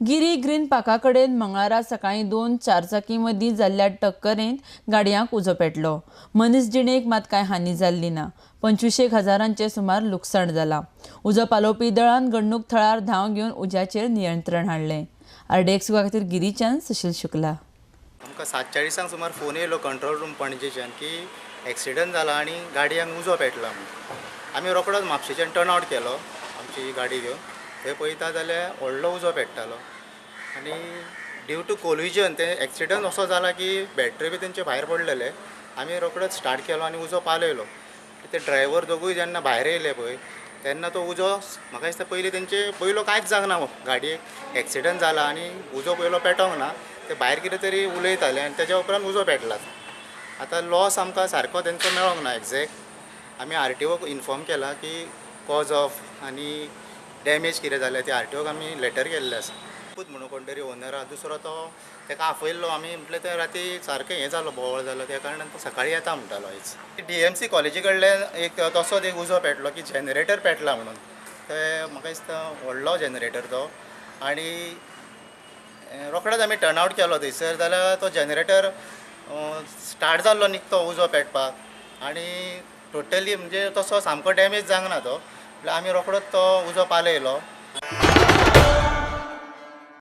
गिरी green पार्का कडेन मंगळारा सकाळी दोन चारचाकी मदीं जाल्ल्या टक्करेंत गाडयांक उजो पेटलो. मनीसजिणेक मात कांय हानी जाल्ली ना. 25,000 सुमार लुकसाण जाला. उजो पालोवपी दळान घडणूक थळार धांव घेवन उज्याचेर नियंत्रण हाडलें. RDX खातीर गिरीच्यान सुशील शुक्ला. आमकां 7:40 सुमार फोन येयलो कंट्रोल रूम पणजेच्यान की एक्सिडंट जाला आनी गाडयांक उजो पेटला म्हणून. आमी रोखडोच म्हापशेच्यान टर्न आवट केलो आमची गाडी घेवन. थंय पळयता जाल्यार व्हडलो उजो पेट्टालो आनी ड्यू टू कोलिजन ते एक्सिडंट असो जाला की बॅटरी बी तेंचे भायर पडलेले. आमी रोखडोच स्टार्ट केलो आनी उजो पालयलो. ते ड्रायव्हर दोगूय जेन्ना भायर येयले पळय तेन्ना तो उजो म्हाका दिसता पयलीं तेंचे पयलो कांयच जागना गाडयेक एक्सिडंट जाला आनी उजो पयलो पेटोंक ना. ते भायर कितें तरी उलयताले आनी तेज्या उपरांत उजो पेटला. आतां लॉस आमकां सारको तेंचो मेळोंक ना एक्झॅक्ट. आमी RTOक इन्फॉर्म केला की कॉज ऑफ आनी डॅमेज कितें जालें ते RTOक आमी लेटर केल्लें आसा. म्हणून कोण तरी ओनर आहा दुसरो तो ताका आपयल्लो. आमी म्हटलें ते राती सारकें हें जालो बोवाळ जालो त्या कारणान तो सकाळीं येता म्हणटालो आयज. DMC कॉलेजी कडल्यान एक तसोच एक उजो पेटलो की जनरेटर पेटला म्हणून. ते म्हाका दिसता व्हडलो जनरेटर तो आनी रोखडोच आमी टर्न आवट केलो थंयसर जाल्यार तो जनरेटर स्टार्ट जाल्लो निकतो उजो पेटपाक आनी टोटली म्हणजे तसो सामको डॅमेज जावंक ना तो. आमी रोखडोच तो उजो पालयलो.